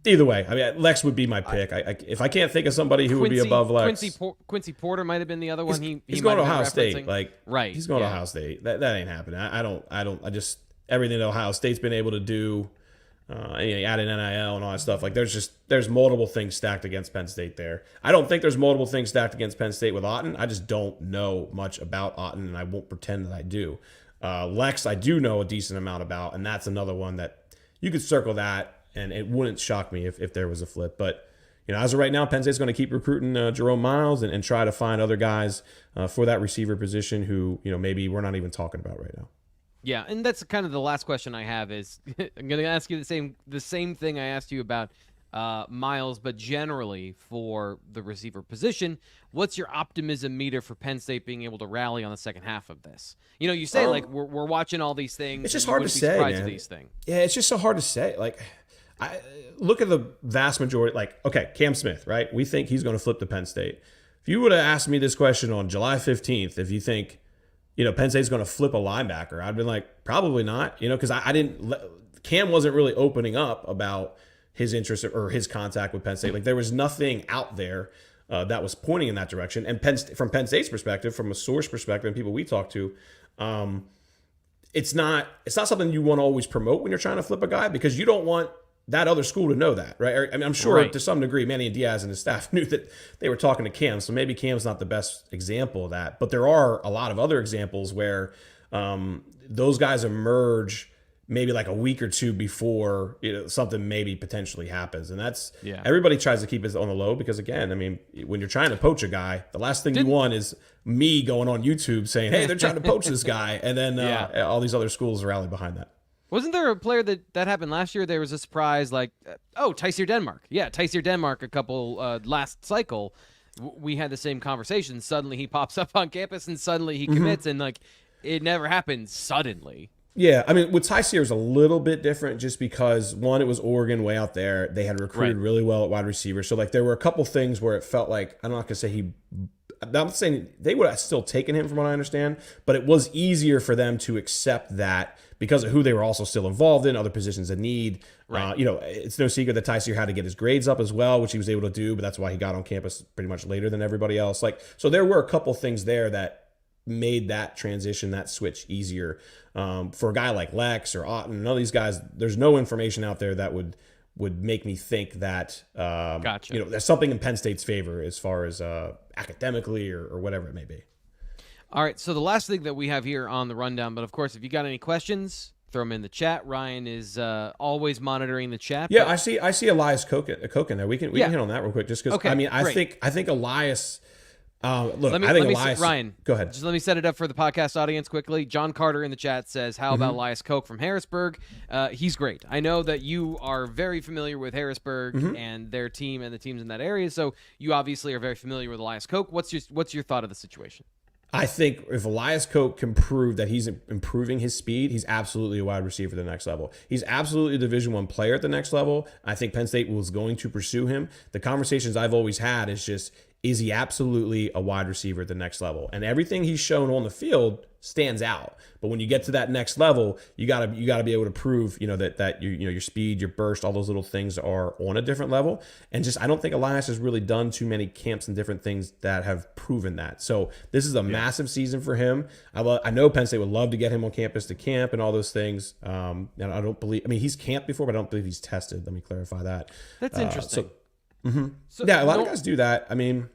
Either way, I mean, Lex would be my pick. If I can't think of somebody who would be above Lex, Quincy Porter might have been the other one. He's going to Ohio State. Right. He's going to Ohio State. That ain't happening. I just everything that Ohio State's been able to do, add in NIL and all that stuff. Like there's multiple things stacked against Penn State there. I don't think there's multiple things stacked against Penn State with Otten. I just don't know much about Otten, and I won't pretend that I do. Lex, I do know a decent amount about, and that's another one that you could circle that, and it wouldn't shock me if there was a flip. But as of right now, Penn State's going to keep recruiting Jerome Myles and try to find other guys for that receiver position who maybe we're not even talking about right now. Yeah, and that's kind of the last question I have is I'm going to ask you the same thing I asked you about Myles, but generally for the receiver position. What's your optimism meter for Penn State being able to rally on the second half of this? You say we're watching all these things. It's just hard to say, man. These things. Yeah, it's just so hard to say. I look at the vast majority. Okay, Cam Smith, right? We think he's going to flip to Penn State. If you would have asked me this question on July 15th, if you think Penn State's going to flip a linebacker, I'd been like, probably not. Because I didn't. Cam wasn't really opening up about his interest or his contact with Penn State. There was nothing out there that was pointing in that direction. And from Penn State's perspective, from a source perspective, and people we talk to, it's not something you want to always promote when you're trying to flip a guy, because you don't want that other school to know that, right? I mean, I'm sure to some degree, Manny Diaz and his staff knew that they were talking to Cam, so maybe Cam's not the best example of that. But there are a lot of other examples where those guys emerge maybe a week or two before something maybe potentially happens, and that's everybody tries to keep it on the low, because again, I mean, when you're trying to poach a guy, the last thing you want is me going on YouTube saying, "Hey, they're trying to poach this guy," and then all these other schools rally behind that. Wasn't there a player that happened last year? There was a surprise, Tysier Denmark. Yeah, Tysier Denmark a couple last cycle. We had the same conversation. Suddenly he pops up on campus, and suddenly he commits, and it never happened suddenly. Yeah, I mean, with Tysier is a little bit different, just because one, it was Oregon way out there. They had recruited really well at wide receiver, so there were a couple things where it felt like, I'm not gonna say I'm not saying they would have still taken him from what I understand, but it was easier for them to accept that because of who they were also still involved in, other positions of need. Right. It's no secret that Tysier had to get his grades up as well, which he was able to do, but that's why he got on campus pretty much later than everybody else. So there were a couple things there that made that transition, that switch easier. For a guy like Lex or Otten, none of these guys, there's no information out there that would make me think that gotcha. There's something in Penn State's favor as far as academically or whatever it may be. All right, so the last thing that we have here on the rundown, but of course, if you got any questions, throw them in the chat. Ryan is always monitoring the chat. Yeah, I see Elias Koch in there. We can hit on that real quick, just because. Okay, I mean, I think Elias. Look, I think Elias. Ryan, go ahead. Just let me set it up for the podcast audience quickly. John Carter in the chat says, "How about Elias Koch from Harrisburg?" He's great. I know that you are very familiar with Harrisburg and their team and the teams in that area, so you obviously are very familiar with Elias Koch. What's your thought of the situation? I think if Elias Koch can prove that he's improving his speed, he's absolutely a wide receiver at the next level. He's absolutely a Division I player at the next level. I think Penn State was going to pursue him. The conversations I've always had is just, is he absolutely a wide receiver at the next level? And everything he's shown on the field stands out. But when you get to that next level, you gotta be able to prove, that your speed, your burst, all those little things are on a different level. And just, I don't think Elias has really done too many camps and different things that have proven that. So this is a massive season for him. I know Penn State would love to get him on campus to camp and all those things. And I don't believe, he's camped before, but I don't believe he's tested. Let me clarify that. That's interesting. So yeah, a lot of guys do that. I mean,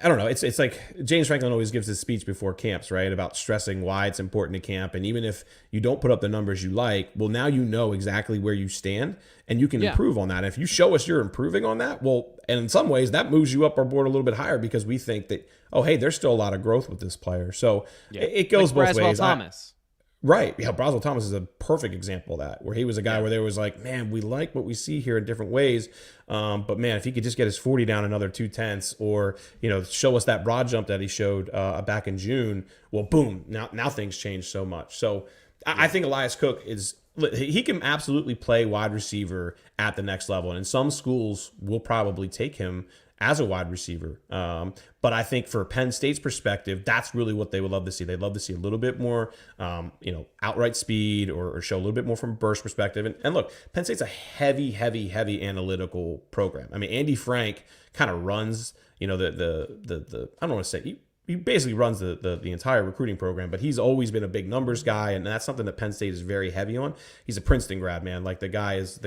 I don't know. It's like James Franklin always gives his speech before camps, right? About stressing why it's important to camp. And even if you don't put up the numbers you like, well, now you know exactly where you stand and you can improve on that. If you show us you're improving on that, well, and in some ways that moves you up our board a little bit higher, because we think that, oh, hey, there's still a lot of growth with this player. So it goes both ways. Thomas. Right. Yeah, Broswell Thomas is a perfect example of that, where he was a guy where there was like, man, we like what we see here in different ways. But man, if he could just get his 40 down another 2/10, or, show us that broad jump that he showed back in June, well, boom, now things change so much. So I think Elias Koch he can absolutely play wide receiver at the next level. And some schools will probably take him as a wide receiver. But I think for Penn State's perspective, that's really what they would love to see. They'd love to see a little bit more, outright speed, or show a little bit more from a burst perspective. And look, Penn State's a heavy analytical program. I mean, Andy Frank kind of runs, the I don't want to say, he basically runs the entire recruiting program, but he's always been a big numbers guy, and that's something that Penn State is very heavy on. He's a Princeton grad, man. Like the guy's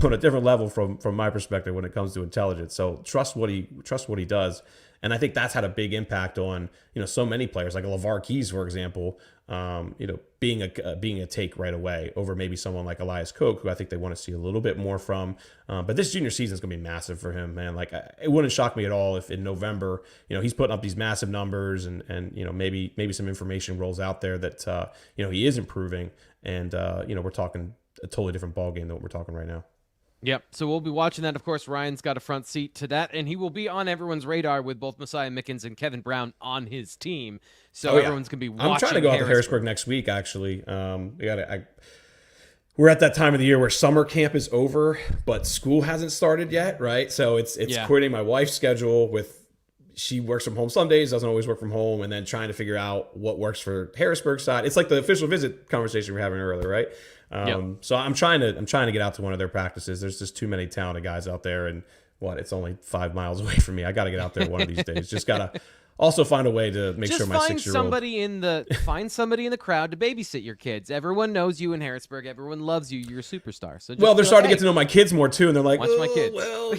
on a different level from my perspective when it comes to intelligence. So trust what he does. And I think that's had a big impact on, so many players like Lavar Keys, for example, being a take right away over maybe someone like Elias Koch, who I think they want to see a little bit more from. But this junior season is going to be massive for him, man. Like, it wouldn't shock me at all if in November, he's putting up these massive numbers and maybe some information rolls out there that, he is improving. And, we're talking a totally different ballgame than what we're talking right now. Yep. So we'll be watching that. Of course, Ryan's got a front seat to that, and he will be on everyone's radar with both Messiah Mickens and Kevin Brown on his team. So everyone's going to be watching. I'm trying to go out to Harrisburg next week, actually. We're at that time of the year where summer camp is over, but school hasn't started yet, right? So it's coordinating my wife's schedule with. She works from home some days, doesn't always work from home, and then trying to figure out what works for Harrisburg side. It's like the official visit conversation we were having earlier, right? So I'm trying to get out to one of their practices. There's just too many talented guys out there, and it's only 5 miles away from me. I got to get out there one of these days. Just gotta also find a way to make sure my 6-year-old. Find somebody in the crowd to babysit your kids. Everyone knows you in Harrisburg. Everyone loves you. You're a superstar. So they're starting to get to know my kids more too, and they're like, watch my kids. Well,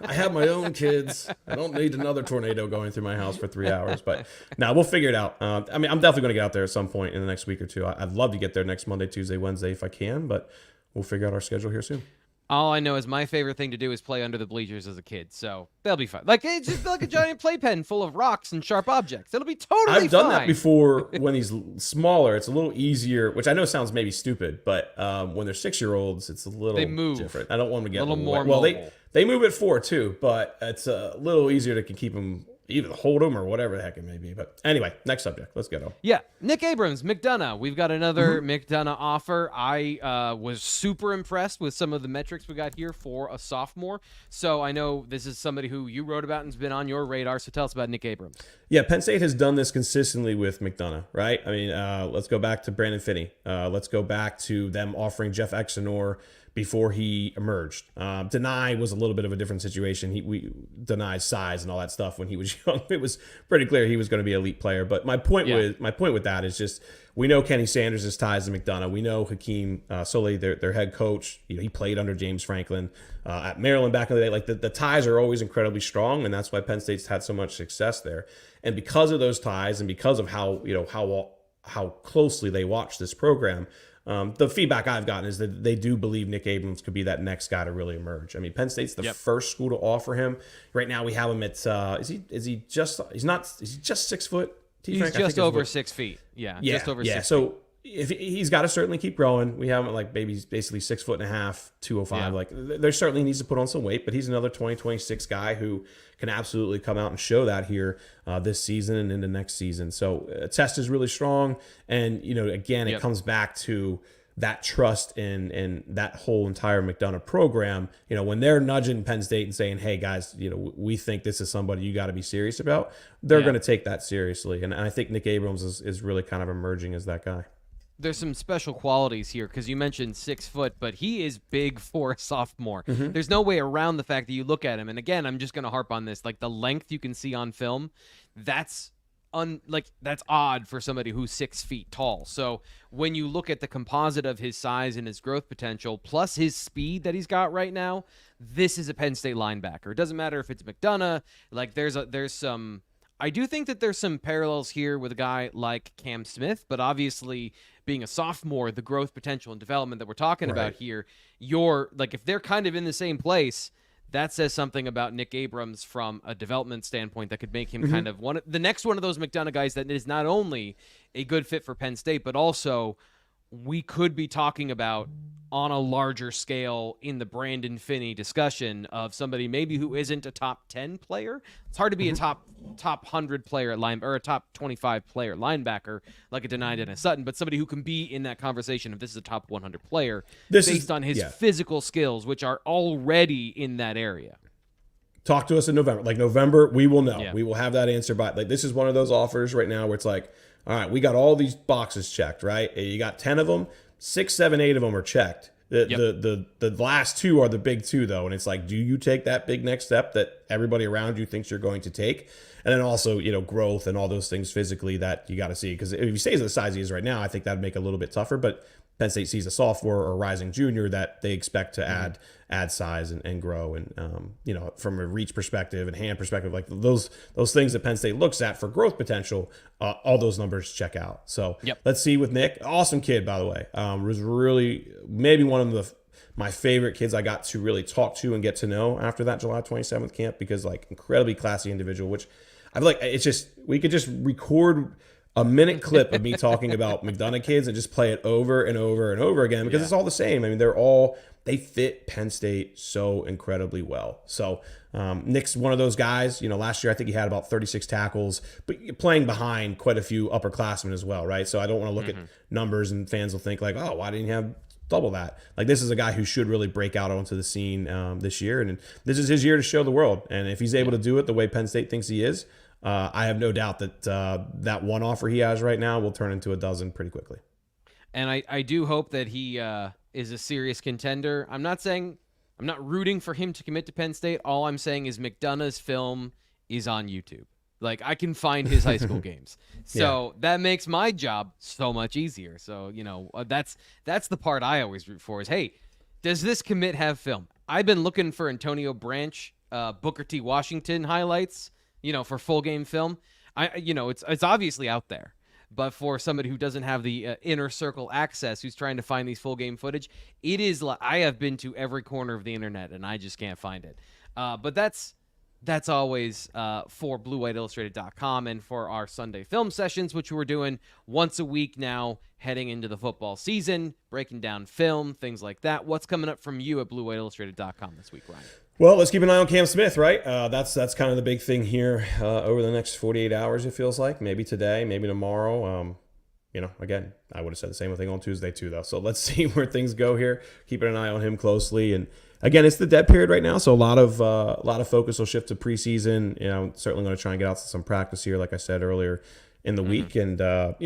I have my own kids. I don't need another tornado going through my house for 3 hours. But we'll figure it out. I'm definitely going to get out there at some point in the next week or two. I'd love to get there next Monday, Tuesday, Wednesday if I can, but we'll figure out our schedule here soon. All I know is my favorite thing to do is play under the bleachers as a kid, so they'll be fine. Like, it's just like a giant playpen full of rocks and sharp objects. It'll be totally fine. I've done that before when he's smaller. It's a little easier, which I know sounds maybe stupid, but when they're 6-year-olds, it's a little different. I don't want them to get a little more mobile. They move at 4 too, but it's a little easier to keep them, either hold them or whatever the heck it may be. But anyway, next subject. Let's go. Yeah, Nick Abrams, McDonough. We've got another McDonough offer. I was super impressed with some of the metrics we got here for a sophomore. So I know this is somebody who you wrote about and has been on your radar. So tell us about Nick Abrams. Yeah, Penn State has done this consistently with McDonough, right? I mean, let's go back to Brandon Finney. Let's go back to them offering Jeff Exenor before he emerged. Nittany was a little bit of a different situation. Nittany's size and all that stuff when he was young, it was pretty clear he was going to be an elite player. But my point with that is just, we know Kenny Sanders' ties to McDonough. We know Hakeem Soley, their head coach. He played under James Franklin at Maryland back in the day. Like the ties are always incredibly strong, and that's why Penn State's had so much success there. And because of those ties, and because of how closely they watch this program. The feedback I've gotten is that they do believe Nick Abrams could be that next guy to really emerge. I mean, Penn State's the first school to offer him. Right now, we have him at is he just 6 foot? He's just over 6 feet. Yeah, just over 6 feet. So if he's got to certainly keep growing. We have him at basically 6'1.5", 205. Yeah. Like there certainly needs to put on some weight, but he's another 2026 guy who can absolutely come out and show that here this season and into next season. So test is really strong, and again, it comes back to that trust in that whole entire McDonough program. When they're nudging Penn State and saying, "Hey guys, we think this is somebody you got to be serious about," they're going to take that seriously, and I think Nick Abrams is really kind of emerging as that guy. There's some special qualities here because you mentioned 6 foot, but he is big for a sophomore. There's no way around the fact that you look at him. And again, I'm just going to harp on this. Like the length you can see on film, that's odd for somebody who's 6 feet tall. So when you look at the composite of his size and his growth potential, plus his speed that he's got right now, this is a Penn State linebacker. It doesn't matter if it's McDonough. Like there's some. I do think that there's some parallels here with a guy like Cam Smith, but obviously being a sophomore, the growth potential and development that we're talking about here, if they're kind of in the same place, that says something about Nick Abrams from a development standpoint that could make him kind of the next one of those McDonough guys that is not only a good fit for Penn State, but also we could be talking about on a larger scale in the Brandon Finney discussion of somebody maybe who isn't a top 10 player. It's hard to be a top 100 player at line or a top 25 player linebacker like a Nittany and a Sutton, but somebody who can be in that conversation if this is a top 100 player based on his physical skills, which are already in that area. Talk to us in November. Like November, we will know. Yeah. We will have that answer by this is one of those offers right now where it's like, all right, we got all these boxes checked, right? You got 10 of them, 6, 7, 8 of them are checked. The last 2 are the big 2, though. And it's like, do you take that big next step that everybody around you thinks you're going to take? And then also, growth and all those things physically that you got to see. Because if he stays the size he is right now, I think that'd make it a little bit tougher. But Penn State sees a sophomore or rising junior that they expect to add size and grow. And, from a reach perspective and hand perspective, like those things that Penn State looks at for growth potential, all those numbers check out. So let's see with Nick. Awesome kid, by the way. Was really maybe one of my favorite kids I got to really talk to and get to know after that July 27th camp, because like incredibly classy individual, which I feel like it's just, we could just record a minute clip of me talking about McDonough kids and just play it over and over and over again, because it's all the same. I mean, they fit Penn State so incredibly well. So Nick's one of those guys. Last year I think he had about 36 tackles, but playing behind quite a few upperclassmen as well, right? So I don't want to look at numbers and fans will think like, oh, why didn't you have double that? Like, this is a guy who should really break out onto the scene this year, and this is his year to show the world. And if he's able to do it the way Penn State thinks he is, I have no doubt that that one offer he has right now will turn into a dozen pretty quickly. And I do hope that he is a serious contender. I'm not rooting for him to commit to Penn State. All I'm saying is McDonough's film is on YouTube. Like, I can find his high school games. So that makes my job so much easier. So, that's the part I always root for is, hey, does this commit have film? I've been looking for Antonio Branch, Booker T. Washington highlights, for full game film. It's obviously out there. But for somebody who doesn't have the inner circle access, who's trying to find these full game footage, it is like I have been to every corner of the internet and I just can't find it. But that's always for BlueWhiteIllustrated.com and for our Sunday film sessions, which we're doing once a week now, heading into the football season, breaking down film, things like that. What's coming up from you at BlueWhiteIllustrated.com this week, Ryan? Well, let's keep an eye on Cam Smith, right? That's kind of the big thing here over the next 48 hours, it feels like. Maybe today, maybe tomorrow. Again, I would have said the same thing on Tuesday too, though. So let's see where things go here. Keeping an eye on him closely. And again, it's the dead period right now, so a lot of focus will shift to preseason. Certainly going to try and get out to some practice here, like I said earlier in the week, and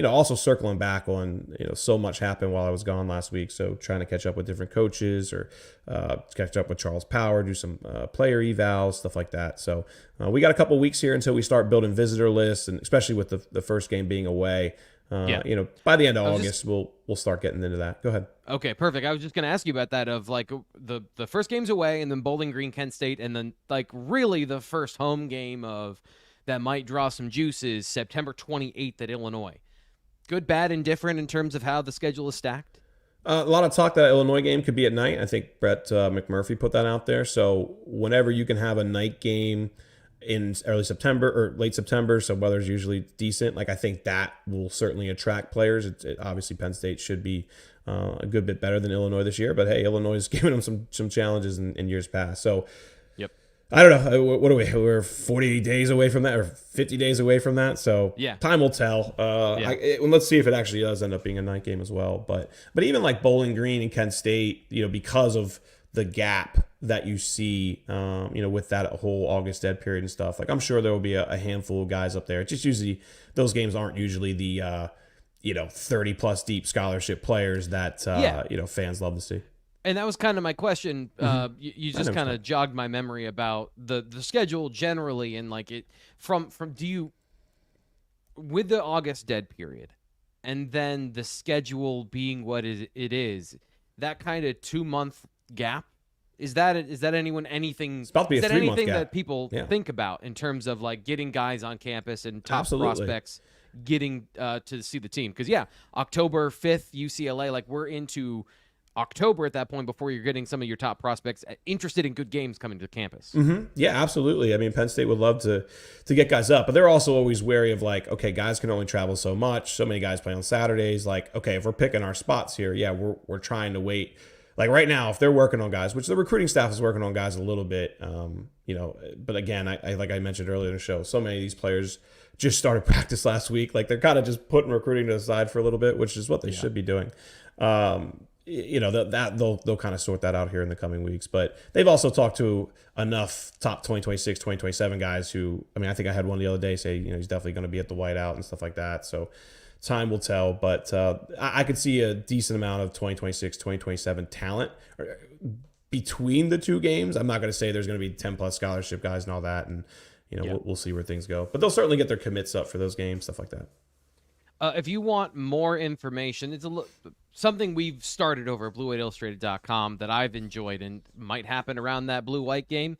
also circling back on so much happened while I was gone last week. So trying to catch up with different coaches or catch up with Charles Power, do some player evals, stuff like that. So we got a couple weeks here until we start building visitor lists, and especially with the first game being away. By the end of August, we'll start getting into that. Go ahead. Okay, perfect. I was just going to ask you about that of like the first game's away, and then Bowling Green, Kent State, and then like really the first home game of that might draw some juices, September 28th at Illinois. Good, bad, and different in terms of how the schedule is stacked? A lot of talk that Illinois game could be at night. I think Brett McMurphy put that out there. So whenever you can have a night game in early September or late September, so weather's usually decent, like I think that will certainly attract players. Obviously Penn State should be a good bit better than Illinois this year, but hey, Illinois has given them some challenges in years past. So I don't know. What are we? We're 40 days away from that, or 50 days away from that. So time will tell. Let's see if it actually does end up being a night game as well. But even like Bowling Green and Kent State, because of the gap that you see, with that whole August dead period and stuff, like I'm sure there will be a handful of guys up there. It's just usually those games aren't usually the 30 plus deep scholarship players that fans love to see. And that was kind of my question. You just kind of jogged my memory about the schedule generally, and like it from with the August dead period, and then the schedule being what it is, that kind of 2-month gap. Is that anything? It's about to be a 3-month gap that people think about in terms of like getting guys on campus and top prospects getting to see the team? Because October 5th UCLA, like we're into October at that point before you're getting some of your top prospects interested in good games coming to campus. Yeah, absolutely. I mean, Penn State would love to get guys up, but they're also always wary of like, okay, guys can only travel so much. So many guys play on Saturdays. Like, okay, if we're picking our spots here, we're trying to wait. Like right now, if they're working on guys, which the recruiting staff is working on guys a little bit, but again, I like I mentioned earlier in the show, so many of these players just started practice last week. Like they're kind of just putting recruiting to the side for a little bit, which is what they should be doing. They'll kind of sort that out here in the coming weeks. But they've also talked to enough top 2026, 2027 guys who, I think I had one the other day say, he's definitely going to be at the whiteout and stuff like that. So time will tell. But I could see a decent amount of 2026, 2027 talent between the two games. I'm not going to say there's going to be 10-plus scholarship guys and all that. And, we'll see where things go. But they'll certainly get their commits up for those games, stuff like that. If you want more information, it's something we've started over at BlueWhiteIllustrated.com that I've enjoyed and might happen around that blue-white game,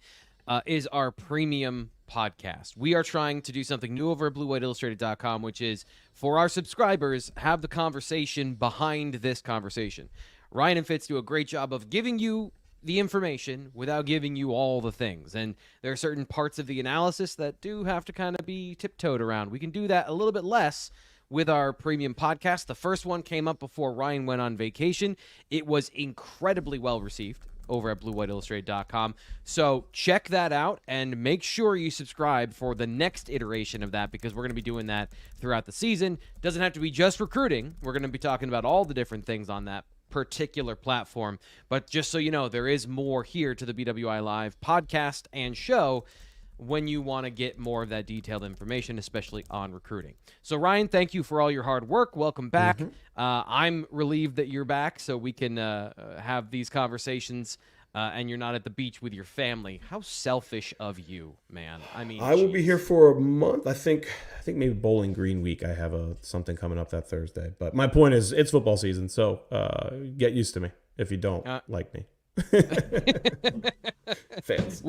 is our premium podcast. We are trying to do something new over at BlueWhiteIllustrated.com, which is, for our subscribers, have the conversation behind this conversation. Ryan and Fitz do a great job of giving you the information without giving you all the things. And there are certain parts of the analysis that do have to kind of be tiptoed around. We can do that a little bit less with our premium podcast. The first one came up before Ryan went on vacation. It was incredibly well received over at BlueWhiteIllustrated.com. So check that out and make sure you subscribe for the next iteration of that, because we're going to be doing that throughout the season. Doesn't have to be just recruiting. We're going to be talking about all the different things on that particular platform. But just so you know, there is more here to the BWI Live podcast and show when you want to get more of that detailed information, especially on recruiting. So, Ryan, thank you for all your hard work. Welcome back. I'm relieved that you're back so we can have these conversations and you're not at the beach with your family. How selfish of you, man. I mean, I will be here for a month. I think maybe Bowling Green week. I have something coming up that Thursday. But my point is, it's football season, so get used to me if you don't like me. Fans.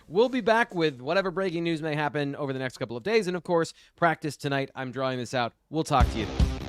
We'll be back with whatever breaking news may happen over the next couple of days. And, of course, practice tonight. I'm drawing this out. We'll talk to you then.